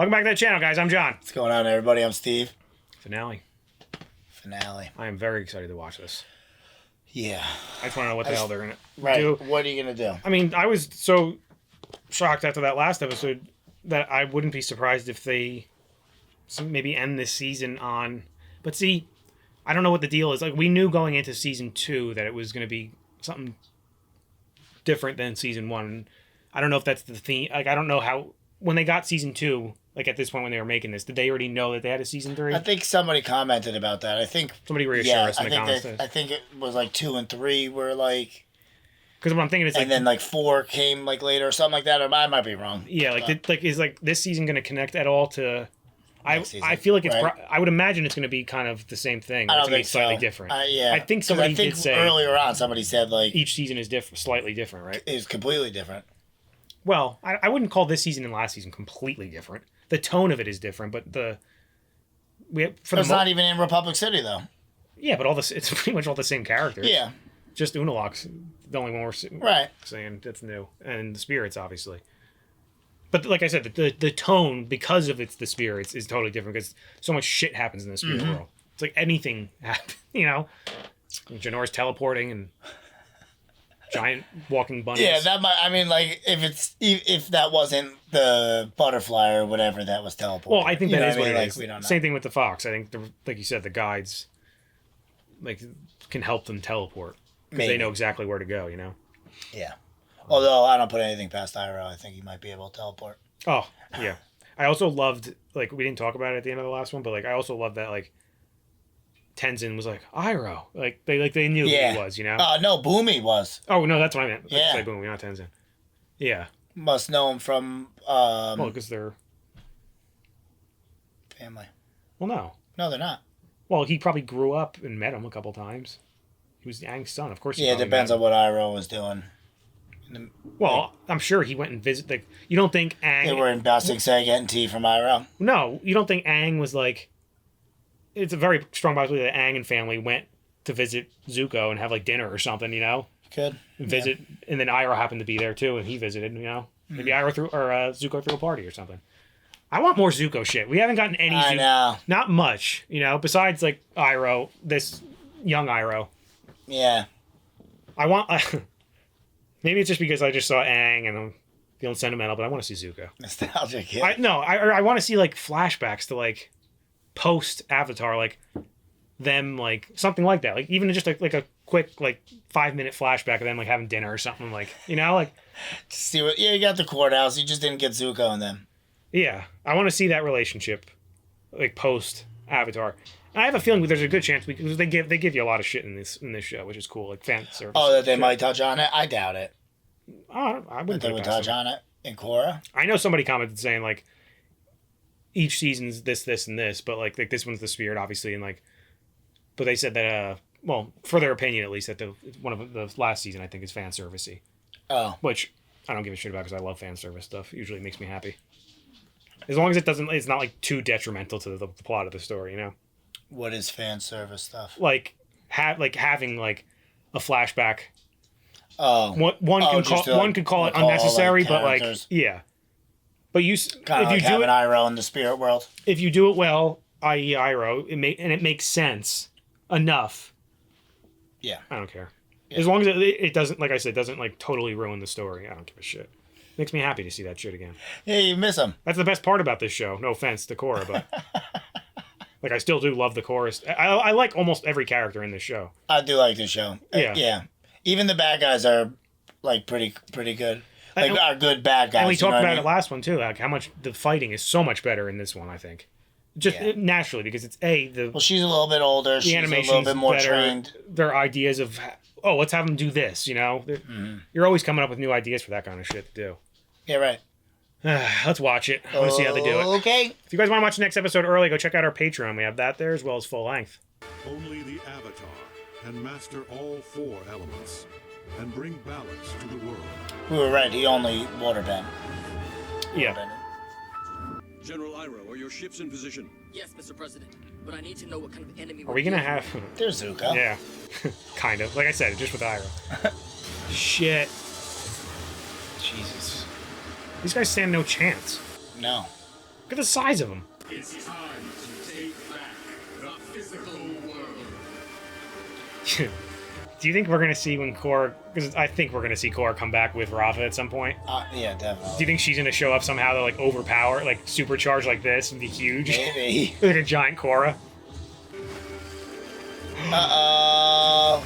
Welcome back to the channel, guys. I'm John. What's going on, everybody? I'm Steve. Finale. I am very excited to watch this. Yeah. I just want to know what the hell they're going to do. What are you going to do? I mean, I was so shocked after that last episode that I wouldn't be surprised if they maybe end this season on... But see, I don't know what the deal is. Like, we knew going into season 2 that it was going to be something different than season 1. I don't know if that's the theme. Like, I don't know how... When they got season 2, like at this point when they were making this, did they already know that they had a season 3? I think somebody commented about that. I think somebody reassured us in the comments. I think it was like 2 and 3 were like... Because what I'm thinking is like... And then like 4 came like later or something like that. I might be wrong. Yeah, like is like this season going to connect at all to... I feel like it's... Right? I would imagine it's going to be kind of the same thing. I don't it's going to be think slightly so. different. Yeah. I think somebody did say... earlier on somebody said like... Each season is slightly different, right? It's completely different. Well, I wouldn't call this season and last season completely different. The tone of it is different, but it's not even in Republic City though. Yeah, but it's pretty much all the same characters. Yeah, just Unalaq's the only one we're saying that's new, and the spirits obviously. But like I said, the tone because of the spirits is totally different because so much shit happens in the spirit world. It's like anything happens, you know. Janor's teleporting and. Giant walking bunnies. Yeah, that might. I mean, like if that wasn't the butterfly or whatever that was teleporting. Well, I think that is what it is. We don't know. Same thing with the fox. I think, like you said, the guides like can help them teleport because they know exactly where to go. You know. Yeah. Although I don't put anything past Iroh, I think he might be able to teleport. Oh yeah. I also loved like we didn't talk about it at the end of the last one, but like I also loved that like. Tenzin was like Iroh, like they knew who he was, you know. No, Boomy was. Oh no, that's what I meant. Yeah, say Boomy, not Tenzin. Yeah, must know him from. Well, because they're family. Well, no, they're not. Well, he probably grew up and met him a couple times. He was Aang's son, of course. Yeah, it depends on what Iroh was doing. Well, I'm sure he went and visited. Like, you don't think Aang? They were in Ba Sing Se getting tea from Iroh. No, you don't think Aang was like. It's a very strong possibility that Aang and family went to visit Zuko and have like dinner or something, you know. Could visit, and then Iroh happened to be there too, and he visited. You know, maybe Iroh Zuko threw a party or something. I want more Zuko shit. We haven't gotten any. I know. Not much, you know. Besides like Iroh, this young Iroh. Yeah. I want. Maybe it's just because I just saw Aang and I'm feeling sentimental, but I want to see Zuko. Nostalgic. Yeah. I want to see like flashbacks to like. Post Avatar, like them, like something like that, like even just like a quick like 5-minute flashback of them like having dinner or something, like you know, like see what you got the courthouse, you just didn't get Zuko and them. Yeah, I want to see that relationship, like post Avatar. And I have a feeling there's a good chance because they give you a lot of shit in this show, which is cool, like fan service. Oh, that they might touch on it. I doubt it. I wouldn't. That they would touch on it in Korra. I know somebody commented saying like. Each season's this, and this, but like this one's the spirit, obviously, and like, but they said that, well, for their opinion at least, that one of the last season I think is fan servicey. Oh, which I don't give a shit about because I love fan service stuff. Usually it makes me happy, as long as it's not like too detrimental to the plot of the story, you know. What is fan service stuff? Like having like a flashback. Oh, one could call it unnecessary, but like yeah. But kind of like having Iroh in the spirit world. If you do it well, i.e. Iroh, it makes sense enough. Yeah, I don't care. Yeah. As long as it doesn't, like I said, doesn't like totally ruin the story. I don't give a shit. Makes me happy to see that shit again. Yeah, you miss him. That's the best part about this show. No offense to Korra, but like I still do love the chorus. I like almost every character in this show. I do like this show. Yeah. Even the bad guys are like pretty good. Like our good bad guys. And we talked about it last one too, like how much the fighting is so much better in this one, I think. Just naturally, because it's well, she's a little bit older. She's a little bit more trained. Their ideas of let's have them do this. You know, you're always coming up with new ideas for that kind of shit to do. Yeah, right. Let's watch it. I want to see how they do it. Okay. If you guys want to watch the next episode early, go check out our Patreon. We have that there as well as full length. Only the Avatar can master all 4 elements and bring balance to the world. We were right. He only waterbend. Yeah. General Iroh, are your ships in position? Yes, Mr. President. But I need to know what kind of enemy. Are we gonna have? There's Zuko. Yeah, kind of. Like I said, just with Iroh. Shit. Jesus. These guys stand no chance. No. Look at the size of them. It's time to take back the physical world. Do you think we're gonna see when Korra? Because I think we're gonna see Korra come back with Rafa at some point. Yeah, definitely. Do you think she's gonna show up somehow to like overpower, like supercharge like this and be huge? Maybe. Like a giant Korra. Uh-oh.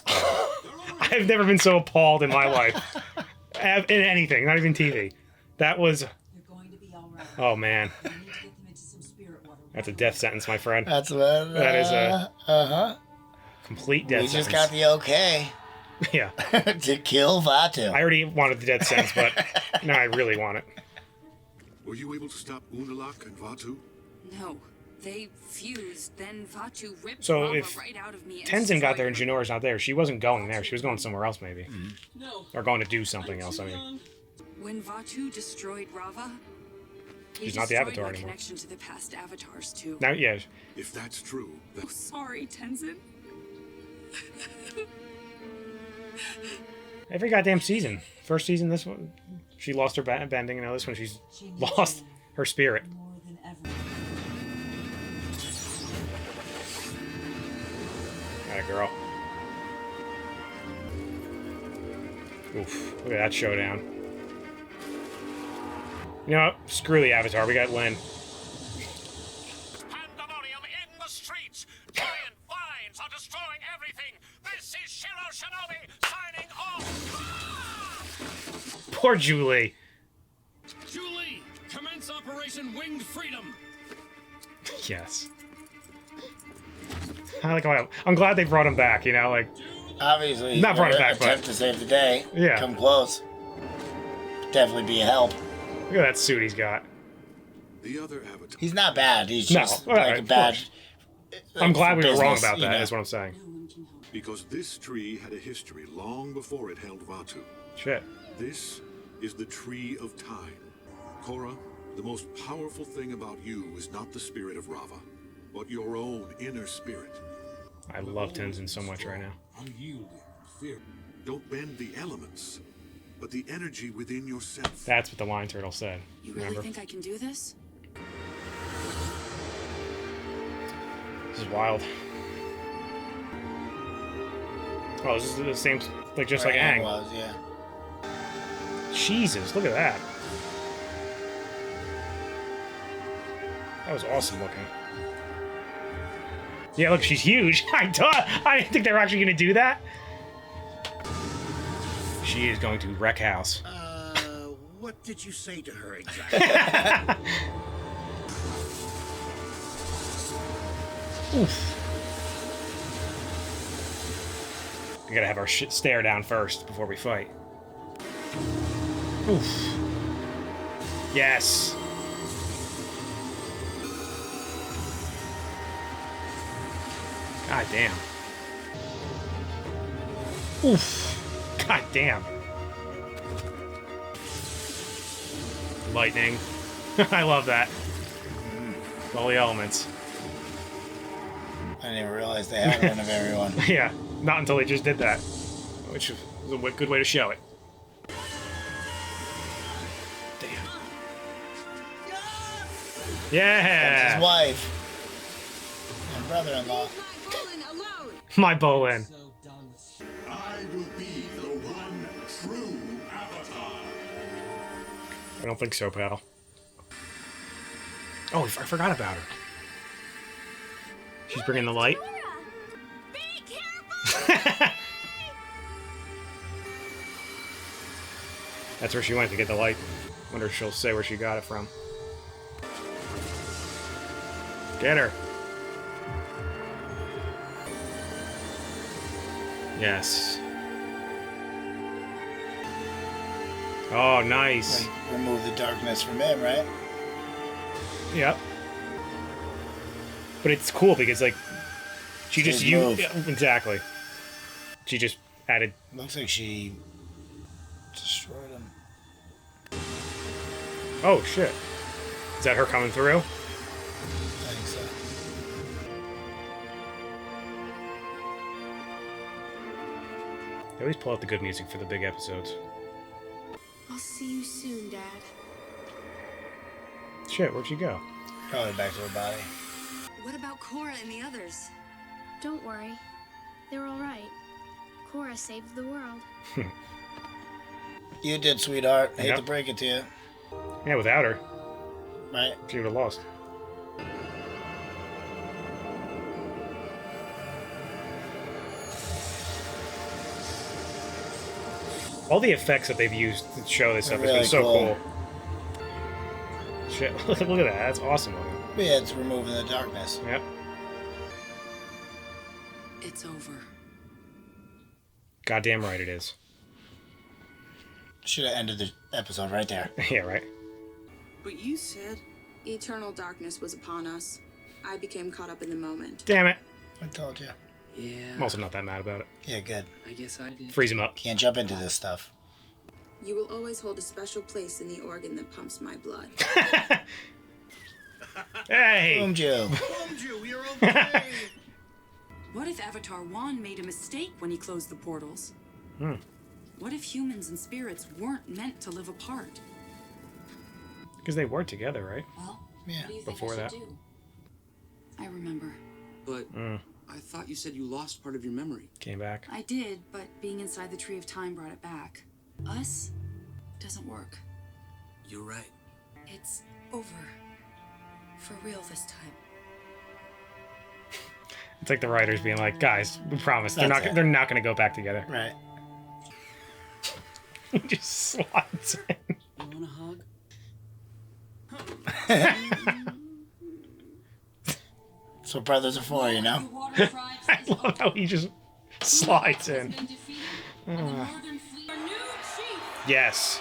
I've never been so appalled in my life. In anything, not even TV. That was. You're going to be all right. Oh man, You need to get them into some spirit water. that's a death sentence, my friend. That's what. That is a Uh-huh. complete death We sentence. just got the okay Yeah, to kill Vatu. I already wanted the death sentence, but now I really want it. Were you able to stop Unalak and Vatu? No. They fused, then Vatu ripped So Rava if right out of me and Tenzin got there and destroyed her. Janora's not there, she wasn't going there. She was going somewhere else, maybe, No. or going to do something else. I mean, When Vatu destroyed Rava, he She's not the destroyed Avatar my anymore. connection to the past avatars too. now yeah, If that's true, then Oh, sorry, Tenzin. every goddamn season. First season, this one, she lost her bending, and now this one, she's She needs lost you her spirit. more than ever. Atta girl. Oof, look at that showdown. You know what? Screw the Avatar, we got Lin. Pandemonium in the streets. Giant vines are destroying everything. This is Shiro Shinobi signing off. Poor Julie. Julie, commence Operation Winged Freedom. Yes. I like how I'm glad they brought him back, you know, like, Obviously, Not brought it back, but- attempt to save the day. Yeah. Come close. Definitely be a help. look at that suit he's got. the other Avatar. He's not bad. He's No, just alright, like a of bad. course. I'm glad we were wrong business, about you that, know. is what I'm saying. No one can help. Because this tree had a history long before it held Vatu. Shit. This is the Tree of Time. Korra, the most powerful thing about you is not the spirit of Rava, but your own inner spirit. I love Tenzin so much right now. Unyielding, fear. Don't bend the elements, but the energy within yourself. That's what the lion turtle said. You really Remember? think I can do this? This is wild. Oh, this is the same, like, just like Aang Aang. was, yeah. Jesus, look at that. That was awesome looking. Yeah, look, she's huge. I didn't think they were actually going to do that. She is going to wreck house. What did you say to her exactly? Oof. We gotta have our shit stare down first before we fight. Oof. Yes. God damn. Oof. God damn. Lightning. I love that. All the elements. I didn't even realize they had one of everyone. Yeah, not until they just did that, which is a good way to show it. Damn. That's Yeah, his wife. And brother-in-law. my Bolin. So done with I will be the one true Avatar. I don't think so, pal. Oh, I forgot about her. She's bringing the light. Be careful! That's where she went to get the light. Wonder if she'll say where she got it from. Get her. Yes. Oh, nice. Like, remove the darkness from him, right? Yep. But it's cool because, like, she just His used... move. Yeah, exactly. She just added... Looks like she destroyed him. Oh, shit. Is that her coming through? I think so. They always pull out the good music for the big episodes. I'll see you soon, Dad. Shit, where'd she go? Probably back to her body. What about Korra and the others? Don't worry. They're all right. Korra saved the world. You did, sweetheart. Hate Yep. to break it to you. Yeah, without her, Right? she would have lost. All the effects that they've used to show this stuff has been Really so cool. cool. Shit, look at that. That's awesome looking. Yeah, it's removing the darkness. Yep. It's over. Goddamn right it is. Should have ended the episode right there. Yeah, right. But you said... Eternal darkness was upon us. I became caught up in the moment. Damn it. I told you. Yeah, I'm also not that mad about it. Yeah, good. I guess I did. Freeze him up. Can't jump into this stuff. You will always hold a special place in the organ that pumps my blood. Hey! Boom, Joe. You're okay. What if Avatar 1 made a mistake when he closed the portals? What if humans and spirits weren't meant to live apart? Because they were together, right? Well, Yeah. what do you think Before I should that. do? I remember. But I thought you said you lost part of your memory. Came back. I did, but being inside the Tree of Time brought it back. Us doesn't work. You're right. It's over. For real this time. It's like the writers being like, guys, we promise That's it. they're not going to go back together. Right. He just slides in. You want a hug? That's what brothers are for, you The know? water tribes I is love over. how he just slides Has in. been defeated, and the northern fleet. Our new chief. Yes.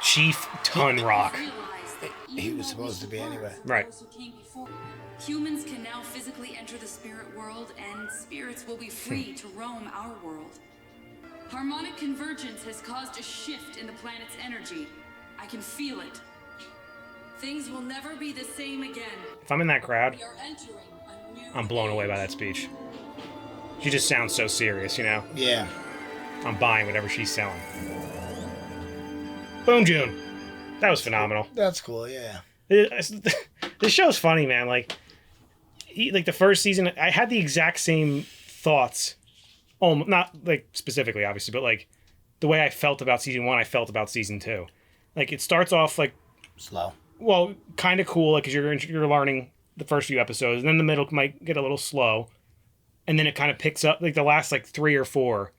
Chief Tunrock. Realize that He even was though supposed to we be were anyway. Right. those who came before, humans can now physically enter the spirit world, and spirits will be free to roam our world. Harmonic convergence has caused a shift in the planet's energy. I can feel it. Things will never be the same again. If I'm in that crowd, We are entering a new I'm blown away by that age. speech. She just sounds so serious, you know? Yeah. I'm buying whatever she's selling. Boom June. That was phenomenal. That's cool, yeah. This show's funny, man. Like the first season, I had the exact same thoughts. Not like specifically, obviously, but like the way I felt about season 1, I felt about season 2. Like it starts off like, Slow. well, kind of cool, like because you're learning the first few episodes, and then the middle might get a little slow, and then it kind of picks up like the last like 3 or 4,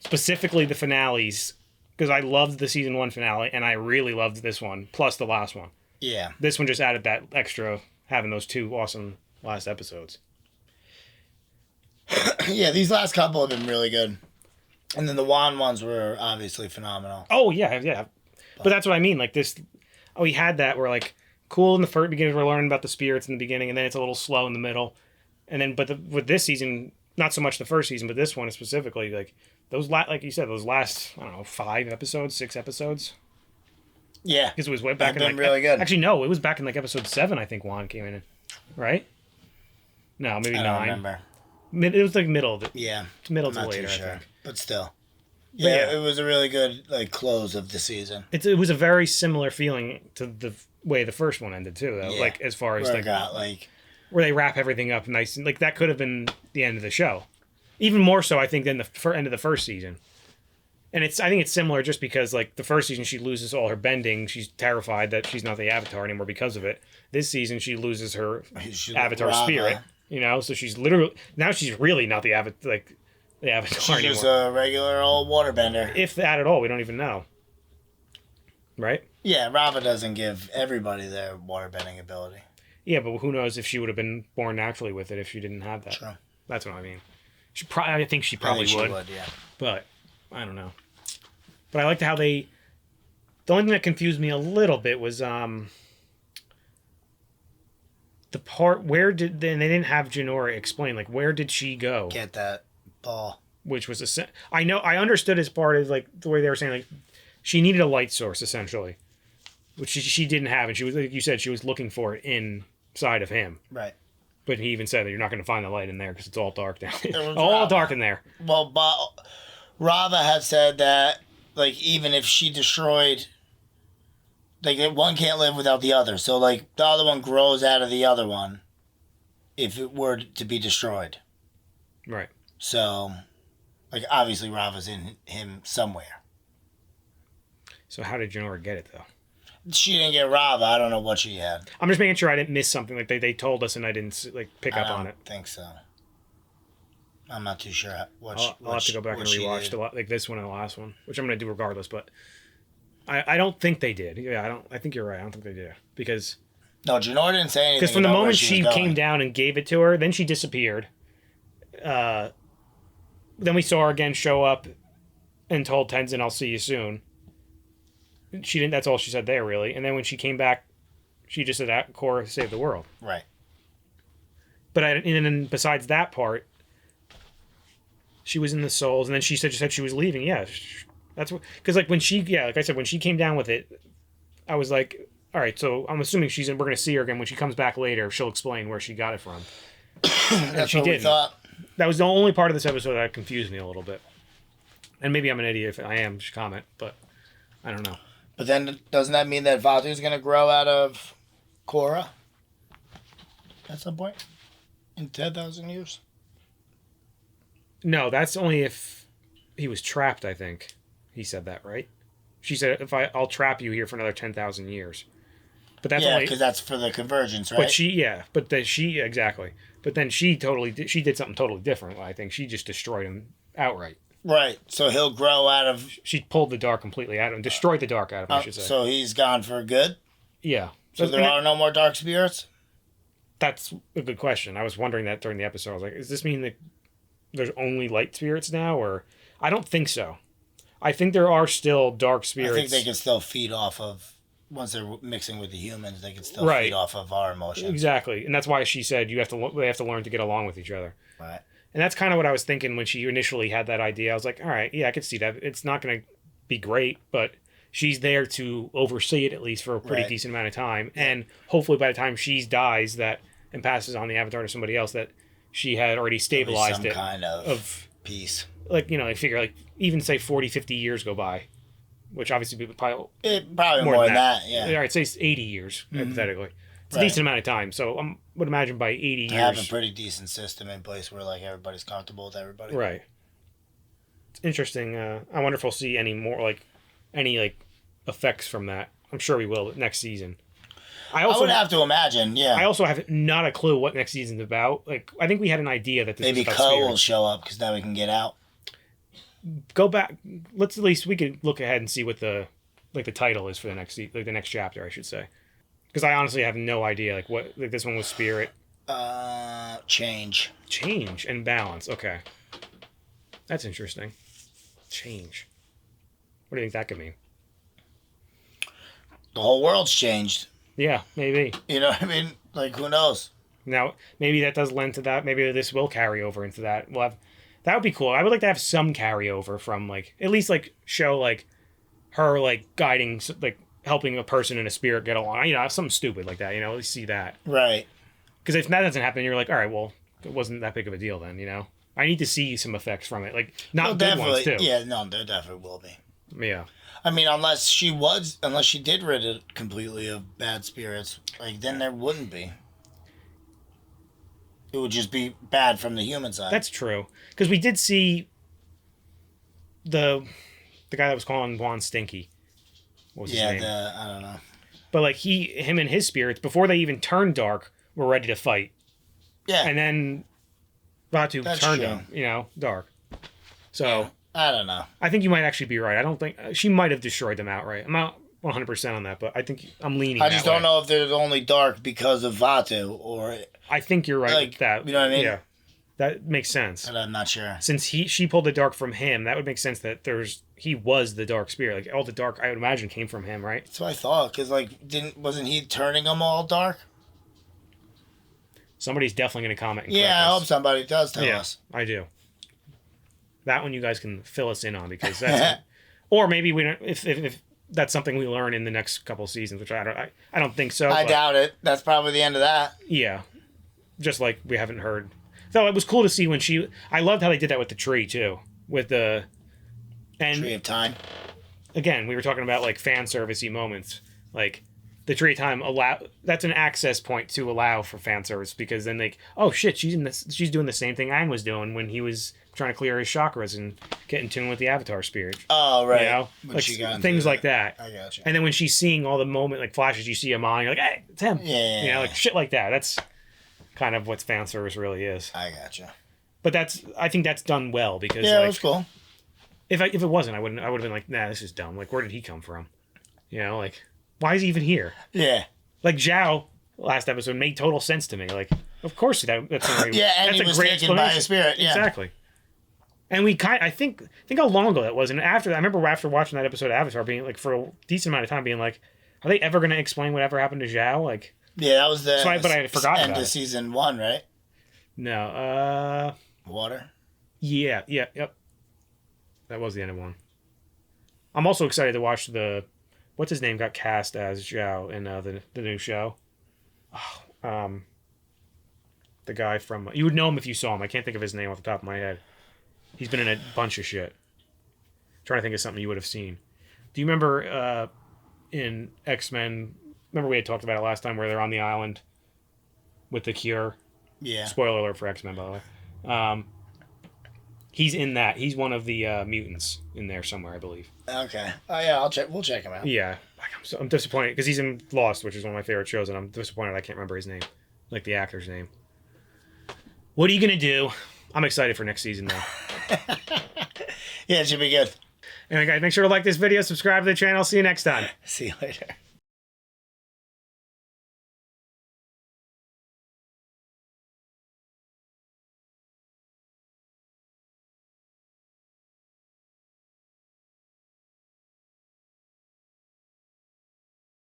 specifically the finales, because I loved the season 1 finale, and I really loved this one plus the last one. Yeah. This one just added that extra, having those 2 awesome last episodes. Yeah, these last couple have been really good. And then the Juan ones were obviously phenomenal. Oh yeah. But that's what I mean. Like this, we had that where like cool in the first beginning, we're learning about the spirits in the beginning, and then it's a little slow in the middle, and then with this season, not so much the first season, but this one specifically, like those like you said, those last I don't know 5 episodes, 6 episodes. Yeah. Because it was way back in They've like been really good. Actually, no, it was back in like episode 7. I think Juan came in, right? No, maybe I 9. don't remember. It was like middle of it. Yeah. Middle I'm to not later, too I sure. think. But still. But Yeah, yeah. it was a really good like close of the season. It was a very similar feeling to the way the first one ended too, though. Yeah. Like as far as Where like it got like where they wrap everything up nice, and like that could have been the end of the show, even more so I think than the end of the first season. And I think it's similar just because like the first season she loses all her bending, she's terrified that she's not the Avatar anymore because of it. This season she loses her she's Avatar Rava. spirit, you know, so she's literally now she's really not the Avatar She's anymore. just a regular old waterbender. If that at all, we don't even know. Right? Yeah, Rava doesn't give everybody their waterbending ability. Yeah, but who knows if she would have been born naturally with it if she didn't have that. True. That's what I mean. I think she I probably think she would. yeah. But I don't know. But I liked how the only thing that confused me a little bit was the part where and they didn't have Jinora explain, like, where did she go? Get that ball. Which was I understood as part of like the way they were saying, like, she needed a light source essentially, which she didn't have, and she was, like you said, she was looking for it inside of him. Right. But he even said that you're not going to find the light in there because it's all dark down there. was All Rava. dark in there. Well, but Rava had said that, like, even if she destroyed, like, one can't live without the other. So, like, the other one grows out of the other one if it were to be destroyed. Right. So, like, obviously Rava's in him somewhere. So how did Jinora get it, though? She didn't get Rava. I don't know what she had. I'm just making sure I didn't miss something. Like, they told us and I didn't, like, pick up on it. I think so. I'm not too sure what I'll have to go back and rewatch like this one and the last one, which I'm going to do regardless, but I don't think they did. Yeah, I think you're right. I don't think they did. Because... No, Jinora didn't say anything. Because from the about where moment she was came going. down and gave it to her, then she disappeared. Then we saw her again show up and told Tenzin, I'll see you soon. She didn't. That's all she said there, really. And then when she came back, she just said that Korra saved the world. Right. But and then besides that part, she was in the souls, and then she said she was leaving. Yeah, that's what. Because like when she, like I said, when she came down with it, I was like, all right. So I'm assuming we're going to see her again when she comes back later. She'll explain where she got it from. That's she what we didn't. thought. That was the only part of this episode that confused me a little bit. And maybe I'm an idiot if I am. Just comment, but I don't know. But then doesn't that mean that Vatu's going to grow out of Korra at some point in 10,000 years? No, that's only if he was trapped, I think. He said that, right? She said, I'll trap you here for another 10,000 years. But that's only... because that's for the convergence, right? But exactly. But then she did something totally different, I think. She just destroyed him outright. Right, so he'll grow out of... She pulled the dark completely out of him, destroyed the dark out of him, I should say. So he's gone for good? Yeah. So there are no more dark spirits? That's a good question. I was wondering that during the episode. I was like, does this mean that there's only light spirits now? Or I don't think so. I think there are still dark spirits. I think they can still feed off of... Once they're mixing with the humans, they can still feed off of our emotions. Exactly. And that's why she said they have to learn to get along with each other. Right. And that's kind of what I was thinking when she initially had that idea. I was like, all right, yeah, I could see that. It's not going to be great, but she's there to oversee it at least for a pretty decent amount of time. Yeah. And hopefully by the time she dies and passes on the Avatar to somebody else, that she had already stabilized it. Some kind of peace. Like, I figure like even say 40, 50 years go by, which obviously probably more than that. Yeah. All right, say 80 years, hypothetically. It's a decent amount of time. So I would imagine by 80 years... have a pretty decent system in place where like everybody's comfortable with everybody. Right. It's interesting. I wonder if we'll see any more, like, any effects from that. I'm sure we will next season. I would have to imagine, yeah. I also have not a clue what next season's about. Like, I think we had an idea that this maybe was about Ko spirits. will show up because now we can get out. Go back. Let's at least we could look ahead and see what the title is for the next the next chapter, I should say. Because I honestly have no idea. What this one was spirit. Change and balance. Okay, that's interesting. Change. What do you think that could mean? The whole world's changed. Yeah, maybe. You know what I mean? Like, who knows? Now, maybe that does lend to that. Maybe this will carry over into that. That would be cool. I would like to have some carryover from at least show her guiding helping a person and a spirit get along. Something stupid like that. At least see that. Right. Because if that doesn't happen, you're like, all right, well, it wasn't that big of a deal then. I need to see some effects from it, not good ones too. Yeah, no, there definitely will be. Yeah. I mean, unless she did rid it completely of bad spirits, then there wouldn't be. It would just be bad from the human side. That's true. Because we did see the guy that was calling Juan Stinky. What was his name? I don't know. But him and his spirits, before they even turned dark, were ready to fight. Yeah. And then Batu turned him, dark. So yeah, I don't know. I think you might actually be right. I don't think she might have destroyed them outright. I'm not 100% on that, but I think I'm leaning. I just don't know if they're only dark because of Vatu or. I think you're right with that. You know what I mean? Yeah, that makes sense. But I'm not sure. Since she pulled the dark from him, that would make sense that he was the dark spirit. All the dark, I would imagine, came from him, right? That's what I thought. Because wasn't he turning them all dark? Somebody's definitely going to comment. I hope somebody does tell us. I do. That one you guys can fill us in on because that's, or maybe we don't. If that's something we learn in the next couple of seasons, which I don't think so. I doubt it. That's probably the end of that. Yeah, just like we haven't heard. So it was cool to see when I loved how they did that with the tree too, with the Tree of Time. Again, we were talking about like fan servicey moments, like the Tree of Time that's an access point to allow for fan service, because then oh shit, she's doing the same thing Aang was doing when he was trying to clear his chakras and get in tune with the Avatar spirit. Oh, right. You know? When Like she got things like that. I gotcha. And then when she's seeing all the moment, like flashes, you see him on, you're like, hey, it's him. Yeah. You know, like shit like that. That's kind of what fan service really is. I gotcha. But I think that's done well, because Yeah, it was cool. If it wasn't, I would have been like, nah, this is dumb. Like, where did he come from? You know, like, why is he even here? Yeah. Like Zhao last episode made total sense to me. Like, of course that's somebody. Yeah, and that's he was taken by a spirit. Yeah. Exactly. And I think how long ago that was. And I remember after watching that episode of Avatar, being like, for a decent amount of time, being like, are they ever going to explain whatever happened to Zhao? Like, yeah, that was the but I forgot end about of it. season 1, right? No. Water. Yeah. Yep. That was the end of one. I'm also excited to watch what's his name got cast as Zhao in the new show. Oh, the guy from, you would know him if you saw him. I can't think of his name off the top of my head. He's been in a bunch of shit. Trying to think of something you would have seen. Do you remember in X-Men? Remember we had talked about it last time, where they're on the island with the cure. Yeah. Spoiler alert for X-Men, by the way. He's in that. He's one of the mutants in there somewhere, I believe. Okay. Oh yeah, we'll check him out. Yeah, I'm disappointed because he's in Lost, which is one of my favorite shows, and I'm disappointed I can't remember his name, like the actor's name. What are you gonna do? I'm excited for next season though. Yeah, it should be good. Anyway, guys, make sure to like this video, subscribe to the channel. See you next time. See you later.